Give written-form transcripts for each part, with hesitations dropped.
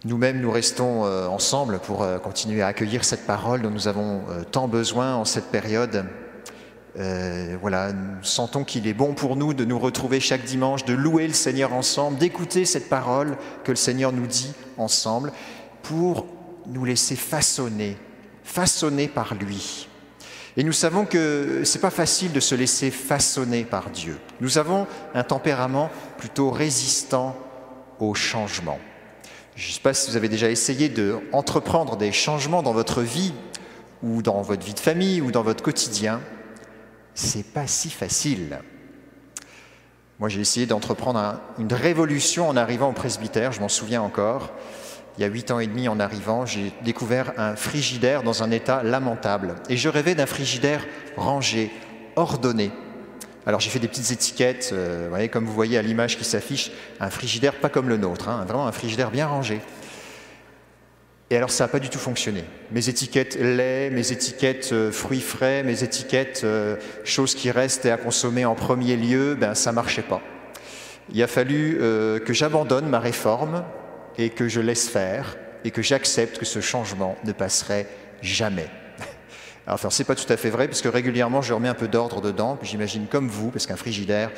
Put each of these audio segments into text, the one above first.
Nous-mêmes, nous restons ensemble pour continuer à accueillir cette parole dont nous avons tant besoin en cette période. Voilà, nous sentons qu'il est bon pour nous de nous retrouver chaque dimanche, de louer le Seigneur ensemble, d'écouter cette parole que le Seigneur nous dit ensemble pour nous laisser façonner par lui. Et nous savons que ce n'est pas facile de se laisser façonner par Dieu. Nous avons un tempérament plutôt résistant au changement. Je ne sais pas si vous avez déjà essayé d'entreprendre des changements dans votre vie ou dans votre vie de famille ou dans votre quotidien. C'est pas si facile. Moi, j'ai essayé d'entreprendre une révolution en arrivant au presbytère, je m'en souviens encore. Il y a 8 ans et demi, en arrivant, j'ai découvert un frigidaire dans un état lamentable. Et je rêvais d'un frigidaire rangé, ordonné. Alors j'ai fait des petites étiquettes, comme vous voyez à l'image qui s'affiche, un frigidaire pas comme le nôtre, vraiment un frigidaire bien rangé. Et alors ça n'a pas du tout fonctionné. Mes étiquettes lait, mes étiquettes fruits frais, mes étiquettes choses qui restent et à consommer en premier lieu, ça ne marchait pas. Il a fallu que j'abandonne ma réforme et que je laisse faire et que j'accepte que ce changement ne passerait jamais. Alors, ce n'est pas tout à fait vrai, parce que régulièrement, je remets un peu d'ordre dedans, puis j'imagine comme vous, parce qu'un frigidaire,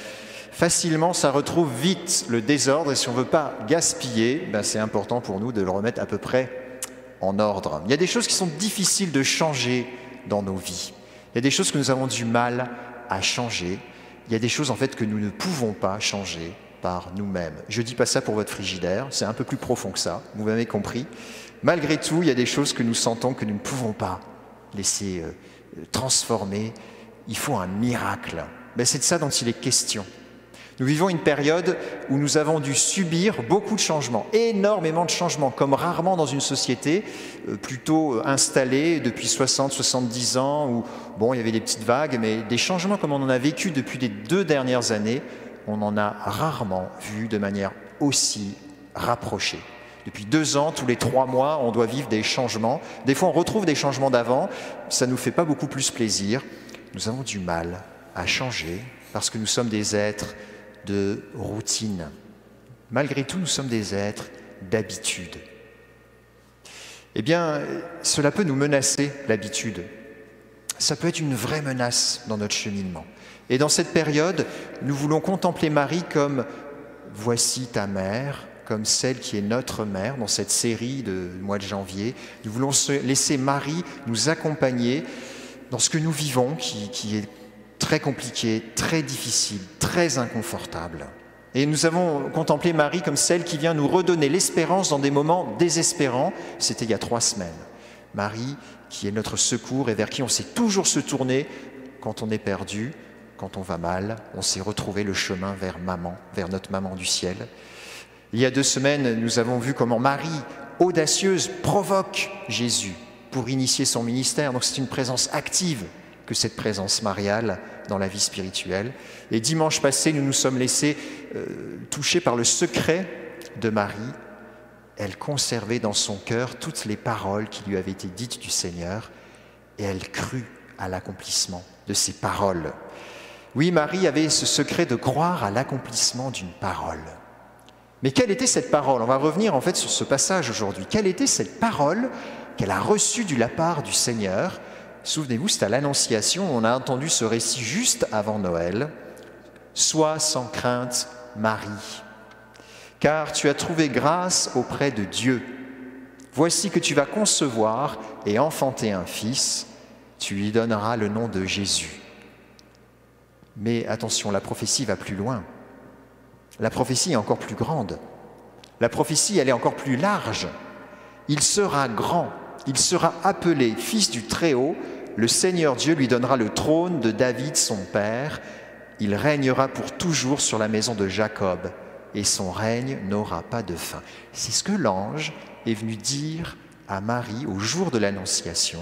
facilement, ça retrouve vite le désordre, et si on ne veut pas gaspiller, c'est important pour nous de le remettre à peu près en ordre. Il y a des choses qui sont difficiles de changer dans nos vies. Il y a des choses que nous avons du mal à changer. Il y a des choses, en fait, que nous ne pouvons pas changer par nous-mêmes. Je ne dis pas ça pour votre frigidaire, c'est un peu plus profond que ça, vous m'avez compris. Malgré tout, il y a des choses que nous sentons que nous ne pouvons pas laisser transformer. Il faut un miracle. C'est de ça dont il est question. Nous vivons une période où nous avons dû subir beaucoup de changements, énormément de changements, comme rarement dans une société plutôt installée depuis 60-70 ans, où il y avait des petites vagues, mais des changements comme on en a vécu depuis les 2 dernières années, on en a rarement vu de manière aussi rapprochée. Depuis 2 ans, tous les 3 mois, on doit vivre des changements. Des fois, on retrouve des changements d'avant. Ça ne nous fait pas beaucoup plus plaisir. Nous avons du mal à changer parce que nous sommes des êtres de routine. Malgré tout, nous sommes des êtres d'habitude. Eh bien, cela peut nous menacer, l'habitude. Ça peut être une vraie menace dans notre cheminement. Et dans cette période, nous voulons contempler Marie comme « Voici ta mère », comme celle qui est notre mère dans cette série du mois de janvier. Nous voulons laisser Marie nous accompagner dans ce que nous vivons, qui est très compliqué, très difficile, très inconfortable. Et nous avons contemplé Marie comme celle qui vient nous redonner l'espérance dans des moments désespérants. C'était il y a 3 semaines. Marie qui est notre secours et vers qui on sait toujours se tourner quand on est perdu, quand on va mal. On sait retrouver le chemin vers maman, vers notre maman du ciel. Il y a 2 semaines, nous avons vu comment Marie, audacieuse, provoque Jésus pour initier son ministère. Donc c'est une présence active que cette présence mariale dans la vie spirituelle. Et dimanche passé, nous nous sommes laissés toucher par le secret de Marie. Elle conservait dans son cœur toutes les paroles qui lui avaient été dites du Seigneur et elle crut à l'accomplissement de ces paroles. Oui, Marie avait ce secret de croire à l'accomplissement d'une parole. Mais quelle était cette parole? On va revenir en fait sur ce passage aujourd'hui. Quelle était cette parole qu'elle a reçue de la part du Seigneur? Souvenez-vous, c'est à l'Annonciation, on a entendu ce récit juste avant Noël. « Sois sans crainte, Marie, car tu as trouvé grâce auprès de Dieu. Voici que tu vas concevoir et enfanter un fils, tu lui donneras le nom de Jésus. » Mais attention, la prophétie va plus loin. La prophétie est encore plus grande. La prophétie, elle est encore plus large. Il sera grand, il sera appelé fils du Très-Haut. Le Seigneur Dieu lui donnera le trône de David, son père. Il régnera pour toujours sur la maison de Jacob et son règne n'aura pas de fin. C'est ce que l'ange est venu dire à Marie au jour de l'Annonciation.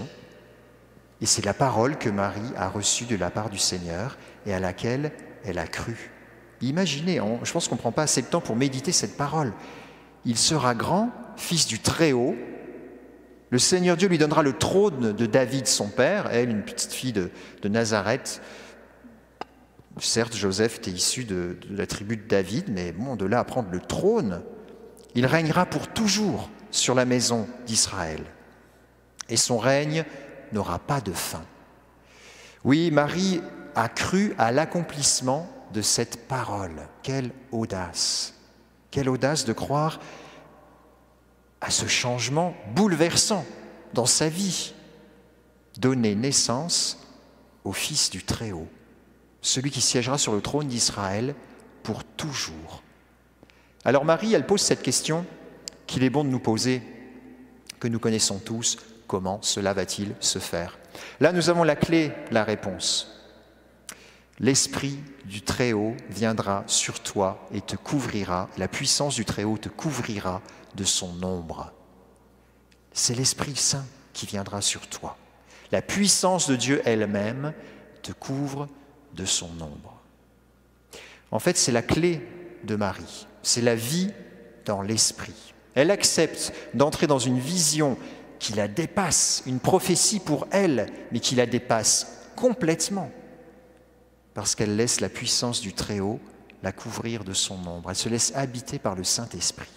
Et c'est la parole que Marie a reçue de la part du Seigneur et à laquelle elle a cru. Imaginez, je pense qu'on ne prend pas assez de temps pour méditer cette parole. Il sera grand, fils du Très-Haut. Le Seigneur Dieu lui donnera le trône de David, son père, elle, une petite fille de Nazareth. Certes, Joseph était issu de la tribu de David, mais de là à prendre le trône, il régnera pour toujours sur la maison d'Israël. Et son règne n'aura pas de fin. Oui, Marie a cru à l'accomplissement de cette parole. Quelle audace! Quelle audace de croire à ce changement bouleversant dans sa vie. Donner naissance au Fils du Très-Haut, celui qui siégera sur le trône d'Israël pour toujours. Alors Marie, elle pose cette question qu'il est bon de nous poser, que nous connaissons tous. Comment cela va-t-il se faire? Là, nous avons la clé, la réponse. L'Esprit du Très-Haut viendra sur toi et te couvrira, la puissance du Très-Haut te couvrira de son ombre. C'est l'Esprit Saint qui viendra sur toi. La puissance de Dieu elle-même te couvre de son ombre. En fait, c'est la clé de Marie, c'est la vie dans l'Esprit. Elle accepte d'entrer dans une vision qui la dépasse, une prophétie pour elle, mais qui la dépasse complètement, parce qu'elle laisse la puissance du Très-Haut la couvrir de son ombre. Elle se laisse habiter par le Saint-Esprit.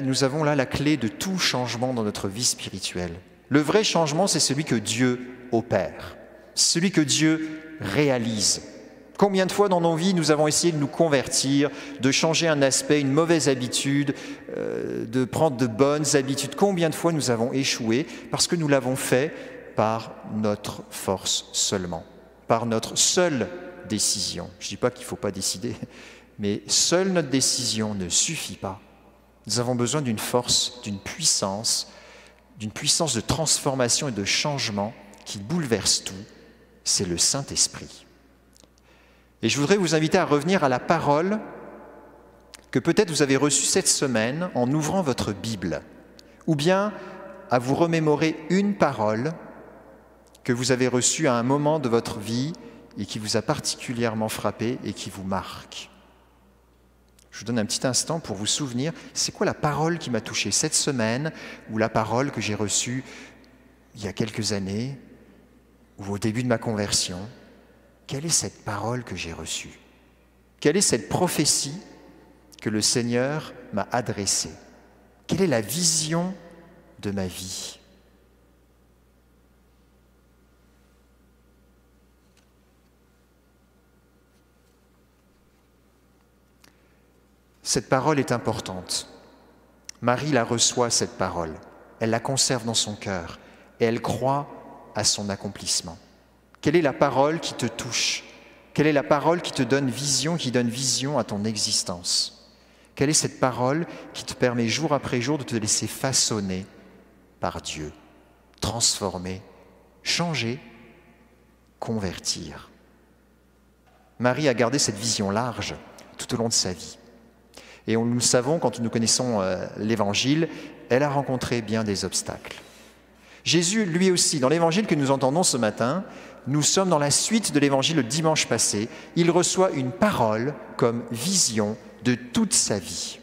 Nous avons là la clé de tout changement dans notre vie spirituelle. Le vrai changement, c'est celui que Dieu opère, celui que Dieu réalise. Combien de fois dans nos vies nous avons essayé de nous convertir, de changer un aspect, une mauvaise habitude, de prendre de bonnes habitudes? Combien de fois nous avons échoué parce que nous l'avons fait par notre force seulement, par notre seule décision. Je ne dis pas qu'il ne faut pas décider, mais seule notre décision ne suffit pas. Nous avons besoin d'une force, d'une puissance de transformation et de changement qui bouleverse tout. C'est le Saint-Esprit. Et je voudrais vous inviter à revenir à la parole que peut-être vous avez reçue cette semaine en ouvrant votre Bible, ou bien à vous remémorer une parole que vous avez reçue à un moment de votre vie et qui vous a particulièrement frappé et qui vous marque. Je vous donne un petit instant pour vous souvenir, c'est quoi la parole qui m'a touché cette semaine, ou la parole que j'ai reçue il y a quelques années, ou au début de ma conversion? Quelle est cette parole que j'ai reçue? Quelle est cette prophétie que le Seigneur m'a adressée? Quelle est la vision de ma vie? Cette parole est importante. Marie la reçoit, cette parole. Elle la conserve dans son cœur et elle croit à son accomplissement. Quelle est la parole qui te touche? Quelle est la parole qui te donne vision, qui donne vision à ton existence? Quelle est cette parole qui te permet jour après jour de te laisser façonner par Dieu, transformer, changer, convertir? Marie a gardé cette vision large tout au long de sa vie. Et nous le savons, quand nous connaissons l'Évangile, elle a rencontré bien des obstacles. Jésus, lui aussi, dans l'Évangile que nous entendons ce matin, nous sommes dans la suite de l'Évangile le dimanche passé. Il reçoit une parole comme vision de toute sa vie.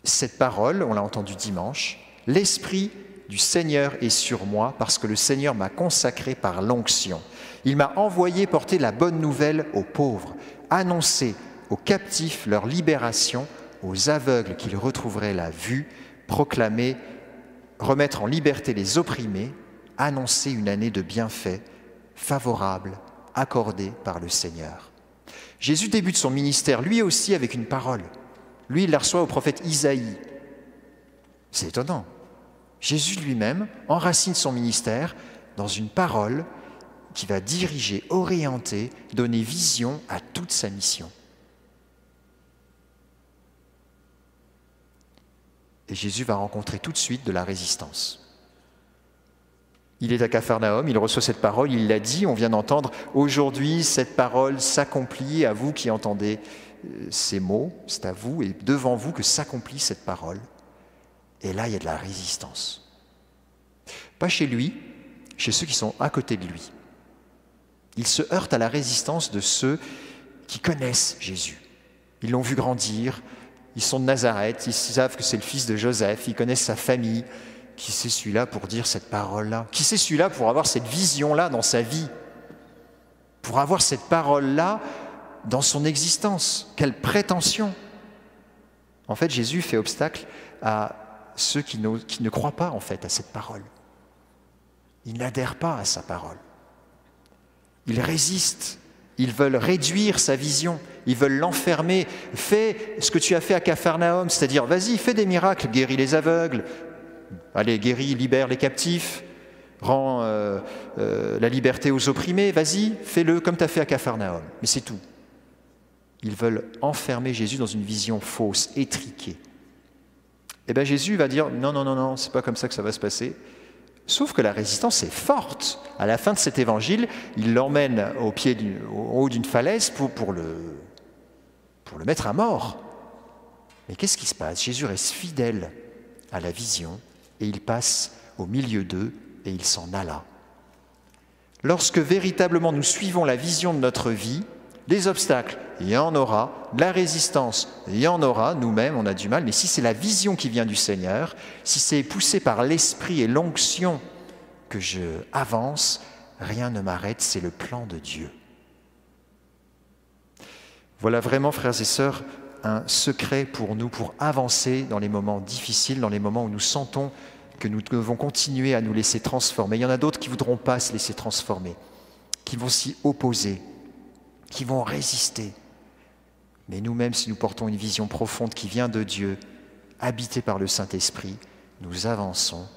Cette parole, on l'a entendue dimanche, « L'Esprit du Seigneur est sur moi parce que le Seigneur m'a consacré par l'onction. Il m'a envoyé porter la bonne nouvelle aux pauvres, annoncer aux captifs leur libération, aux aveugles qu'ils retrouveraient la vue, proclamer, remettre en liberté les opprimés, annoncer une année de bienfaits favorable, accordée par le Seigneur. » Jésus débute son ministère, lui aussi, avec une parole. Lui, il la reçoit au prophète Isaïe. C'est étonnant. Jésus lui-même enracine son ministère dans une parole qui va diriger, orienter, donner vision à toute sa mission. Et Jésus va rencontrer tout de suite de la résistance. Il est à Capharnaüm, il reçoit cette parole, il l'a dit, on vient d'entendre, aujourd'hui cette parole s'accomplit, à vous qui entendez ces mots, c'est à vous et devant vous que s'accomplit cette parole. Et là, il y a de la résistance. Pas chez lui, chez ceux qui sont à côté de lui. Il se heurte à la résistance de ceux qui connaissent Jésus. Ils l'ont vu grandir, ils sont de Nazareth, ils savent que c'est le fils de Joseph, ils connaissent sa famille. Qui c'est celui-là pour dire cette parole-là? Qui c'est celui-là pour avoir cette vision-là dans sa vie? Pour avoir cette parole-là dans son existence? Quelle prétention! En fait, Jésus fait obstacle à ceux qui ne croient pas en fait à cette parole. Ils n'adhèrent pas à sa parole. Ils résistent. Ils veulent réduire sa vision. Ils veulent l'enfermer. Fais ce que tu as fait à Capharnaüm, c'est-à-dire, vas-y, fais des miracles, guéris les aveugles, allez, guéris, libère les captifs, rends la liberté aux opprimés, vas-y, fais-le comme tu as fait à Capharnaüm. Mais c'est tout. Ils veulent enfermer Jésus dans une vision fausse, étriquée. Et bien Jésus va dire, non, non, non, non, c'est pas comme ça que ça va se passer. Sauf que la résistance est forte. À la fin de cet évangile, il l'emmène au haut d'une falaise pour le mettre à mort. Mais qu'est-ce qui se passe? Jésus reste fidèle à la vision et il passe au milieu d'eux et il s'en alla. Lorsque véritablement nous suivons la vision de notre vie, des obstacles, il y en aura, de la résistance, il y en aura, nous-mêmes on a du mal, mais si c'est la vision qui vient du Seigneur, si c'est poussé par l'Esprit et l'onction que je avance, rien ne m'arrête, c'est le plan de Dieu. Voilà vraiment, frères et sœurs, un secret pour nous, pour avancer dans les moments difficiles, dans les moments où nous sentons que nous devons continuer à nous laisser transformer. Il y en a d'autres qui ne voudront pas se laisser transformer, qui vont s'y opposer, qui vont résister. Mais nous-mêmes, si nous portons une vision profonde qui vient de Dieu, habitée par le Saint-Esprit, nous avançons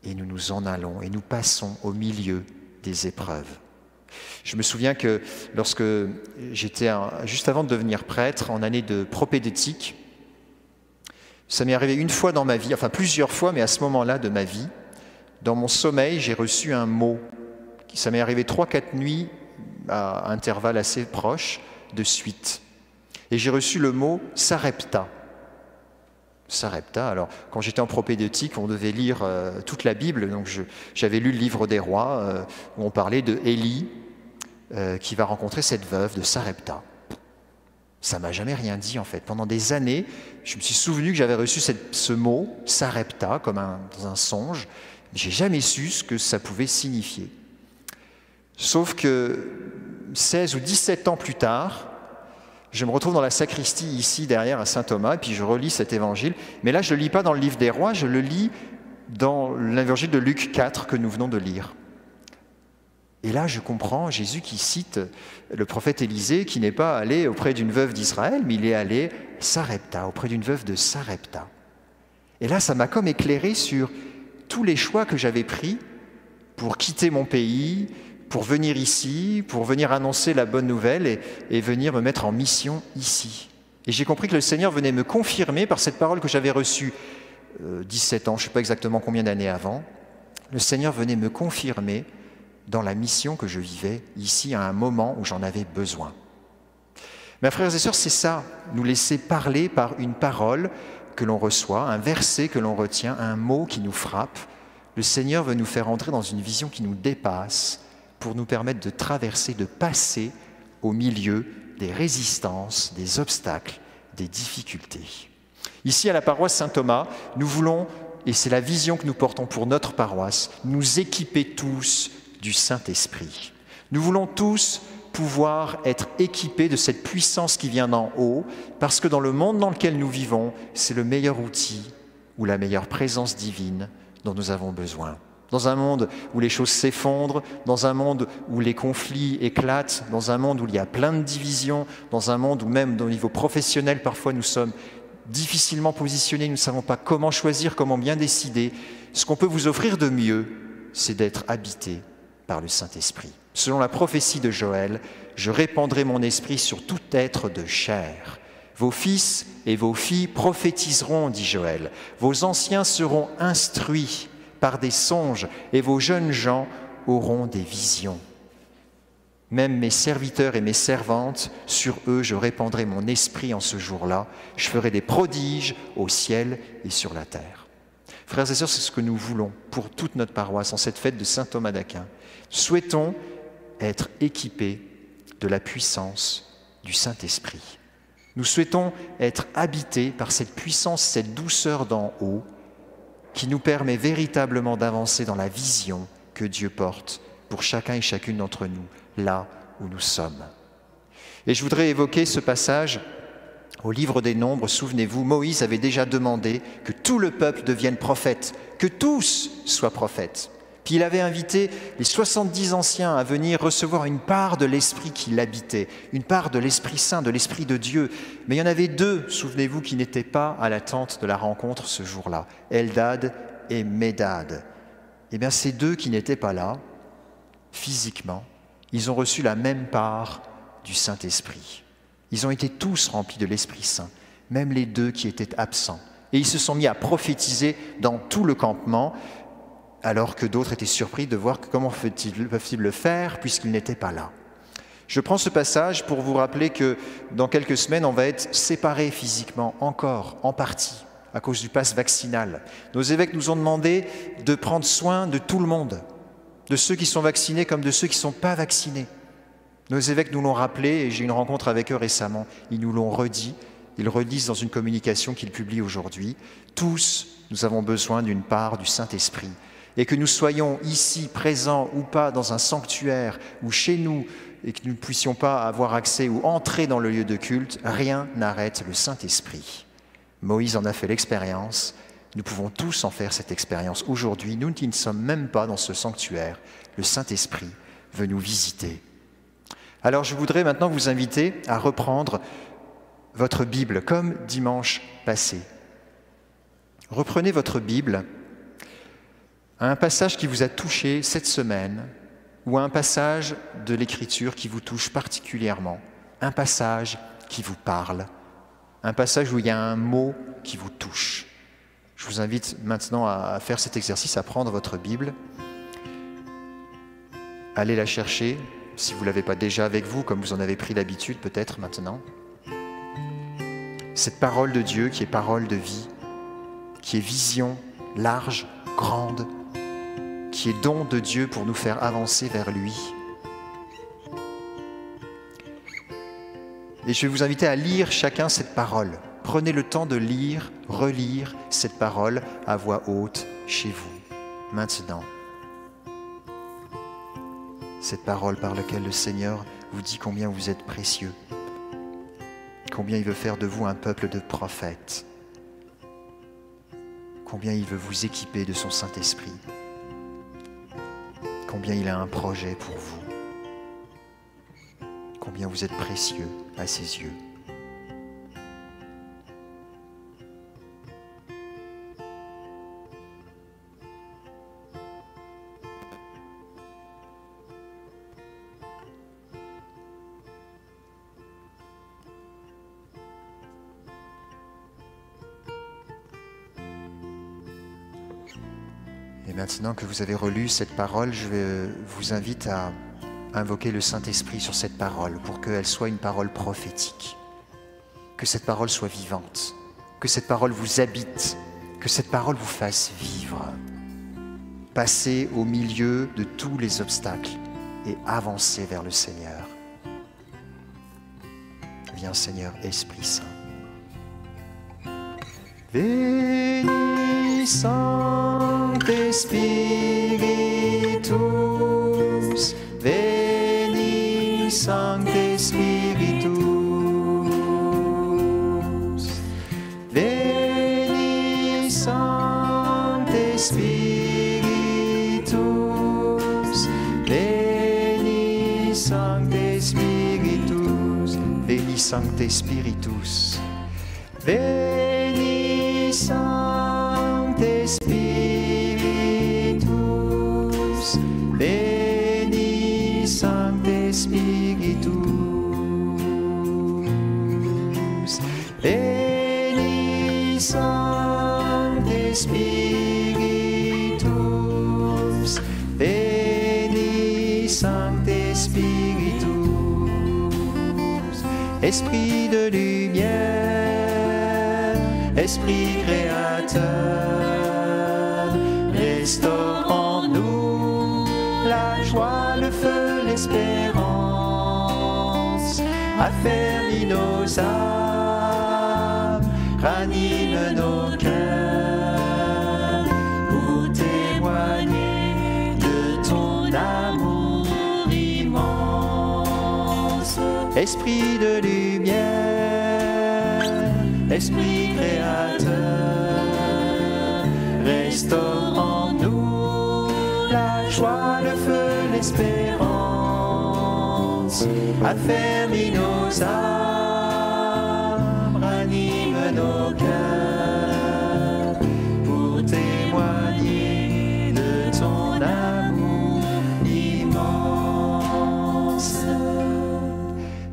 et nous nous en allons et nous passons au milieu des épreuves. Je me souviens que lorsque j'étais, juste avant de devenir prêtre, en année de propédeutique, ça m'est arrivé une fois dans ma vie, enfin plusieurs fois, mais à ce moment-là de ma vie, dans mon sommeil, j'ai reçu un mot. Ça m'est arrivé 3-4 nuits à intervalles assez proches de suite. Et j'ai reçu le mot « sarepta ». Sarepta, alors quand j'étais en propédeutique, on devait lire toute la Bible, donc j'avais lu le livre des rois, où on parlait de Élie, qui va rencontrer cette veuve de Sarepta. Ça ne m'a jamais rien dit en fait. Pendant des années, je me suis souvenu que j'avais reçu ce mot, Sarepta, comme dans un songe, mais je n'ai jamais su ce que ça pouvait signifier. Sauf que 16 ou 17 ans plus tard, je me retrouve dans la sacristie ici derrière à Saint-Thomas, et puis je relis cet évangile. Mais là, je ne le lis pas dans le livre des rois, je le lis dans l'évangile de Luc 4 que nous venons de lire. Et là, je comprends Jésus qui cite le prophète Élisée, qui n'est pas allé auprès d'une veuve d'Israël, mais il est allé Sarepta, auprès d'une veuve de Sarepta. Et là, ça m'a comme éclairé sur tous les choix que j'avais pris pour quitter mon pays, pour venir ici, pour venir annoncer la bonne nouvelle et venir me mettre en mission ici. Et j'ai compris que le Seigneur venait me confirmer par cette parole que j'avais reçue 17 ans, je ne sais pas exactement combien d'années avant. Le Seigneur venait me confirmer dans la mission que je vivais ici à un moment où j'en avais besoin. Mes frères et sœurs, c'est ça, nous laisser parler par une parole que l'on reçoit, un verset que l'on retient, un mot qui nous frappe. Le Seigneur veut nous faire entrer dans une vision qui nous dépasse, pour nous permettre de traverser, de passer au milieu des résistances, des obstacles, des difficultés. Ici, à la paroisse Saint-Thomas, nous voulons, et c'est la vision que nous portons pour notre paroisse, nous équiper tous du Saint-Esprit. Nous voulons tous pouvoir être équipés de cette puissance qui vient d'en haut, parce que dans le monde dans lequel nous vivons, c'est le meilleur outil ou la meilleure présence divine dont nous avons besoin. Dans un monde où les choses s'effondrent, dans un monde où les conflits éclatent, dans un monde où il y a plein de divisions, dans un monde où même au niveau professionnel, parfois nous sommes difficilement positionnés, nous ne savons pas comment choisir, comment bien décider. Ce qu'on peut vous offrir de mieux, c'est d'être habité par le Saint-Esprit. Selon la prophétie de Joël, je répandrai mon esprit sur tout être de chair. Vos fils et vos filles prophétiseront, dit Joël. Vos anciens seront instruits par des songes, et vos jeunes gens auront des visions. Même mes serviteurs et mes servantes, sur eux je répandrai mon esprit en ce jour-là. Je ferai des prodiges au ciel et sur la terre. Frères et sœurs, c'est ce que nous voulons pour toute notre paroisse en cette fête de saint Thomas d'Aquin. Souhaitons être équipés de la puissance du Saint-Esprit. Nous souhaitons être habités par cette puissance, cette douceur d'en haut, qui nous permet véritablement d'avancer dans la vision que Dieu porte pour chacun et chacune d'entre nous, là où nous sommes. Et je voudrais évoquer ce passage Au livre des Nombres, souvenez-vous, Moïse avait déjà demandé que tout le peuple devienne prophète, que tous soient prophètes. Puis il avait invité les 70 anciens à venir recevoir une part de l'Esprit qui l'habitait, une part de l'Esprit Saint, de l'Esprit de Dieu. Mais il y en avait deux, souvenez-vous, qui n'étaient pas à l'attente de la rencontre ce jour-là, Eldad et Médad. Eh bien, ces deux qui n'étaient pas là, physiquement, ils ont reçu la même part du Saint-Esprit. Ils ont été tous remplis de l'Esprit Saint, même les deux qui étaient absents. Et ils se sont mis à prophétiser dans tout le campement, alors que d'autres étaient surpris de voir comment peuvent-ils le faire puisqu'ils n'étaient pas là. Je prends ce passage pour vous rappeler que dans quelques semaines, on va être séparés physiquement, encore, en partie, à cause du pass vaccinal. Nos évêques nous ont demandé de prendre soin de tout le monde, de ceux qui sont vaccinés comme de ceux qui ne sont pas vaccinés. Nos évêques nous l'ont rappelé, et j'ai eu une rencontre avec eux récemment, ils nous l'ont redit, ils le redisent dans une communication qu'ils publient aujourd'hui. Tous, nous avons besoin d'une part du Saint-Esprit. Et que nous soyons ici présents ou pas dans un sanctuaire ou chez nous et que nous ne puissions pas avoir accès ou entrer dans le lieu de culte, rien n'arrête le Saint-Esprit. Moïse en a fait l'expérience, nous pouvons tous en faire cette expérience. Aujourd'hui, nous qui ne sommes même pas dans ce sanctuaire, le Saint-Esprit veut nous visiter. Alors je voudrais maintenant vous inviter à reprendre votre Bible comme dimanche passé. Reprenez votre Bible à un passage qui vous a touché cette semaine ou à un passage de l'Écriture qui vous touche particulièrement, un passage qui vous parle, un passage où il y a un mot qui vous touche. Je vous invite maintenant à faire cet exercice, à prendre votre Bible, allez la chercher, si vous ne l'avez pas déjà avec vous, comme vous en avez pris l'habitude peut-être maintenant. Cette parole de Dieu qui est parole de vie, qui est vision large, grande, qui est don de Dieu pour nous faire avancer vers lui. Et je vais vous inviter à lire chacun cette parole. Prenez le temps de lire, relire cette parole à voix haute chez vous, maintenant. Cette parole par laquelle le Seigneur vous dit combien vous êtes précieux, combien il veut faire de vous un peuple de prophètes, combien il veut vous équiper de son Saint-Esprit, combien il a un projet pour vous, combien vous êtes précieux à ses yeux. Et maintenant que vous avez relu cette parole, je vous invite à invoquer le Saint-Esprit sur cette parole pour qu'elle soit une parole prophétique, que cette parole soit vivante, que cette parole vous habite, que cette parole vous fasse vivre. Passez au milieu de tous les obstacles et avancez vers le Seigneur. Viens Seigneur, Esprit Saint. Veni Sancte Spiritus, Veni Sancte Spiritus, Veni Sancte Spiritus, Veni Sancte Spiritus, Veni Sancte Spiritus, Veni Sancte Spiritus, Veni Sancte Spiritus, Veni Sancte Spiritus, Veni Sancte Spiritus, Esprit de lumière, Esprit créateur, restaure en nous la joie, le feu, l'espérance, affermis nos âmes, ranime nos cœurs, pour témoigner de ton amour immense. Esprit de lumière, Esprit créateur, restaure en nous la joie, le feu, l'espérance, affermis nos âmes, ranime nos cœurs, pour témoigner de ton amour immense.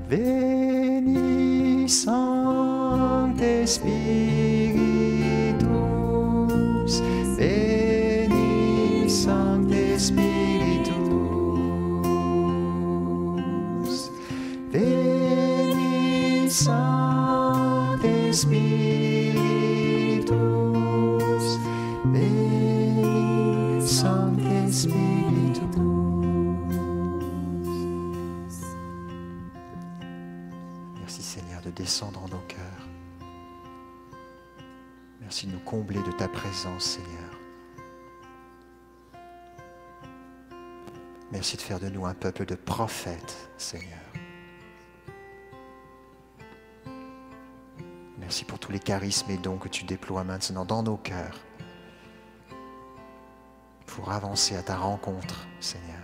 Veni Sancte Spiritus, Veni Sancte Spiritus, Veni Sancte Spiritus, Veni Sancte Spiritus. Merci Seigneur de descendre en nos cœurs. Merci de nous combler de ta présence, Seigneur. Merci de faire de nous un peuple de prophètes, Seigneur. Merci pour tous les charismes et dons que tu déploies maintenant dans nos cœurs pour avancer à ta rencontre, Seigneur.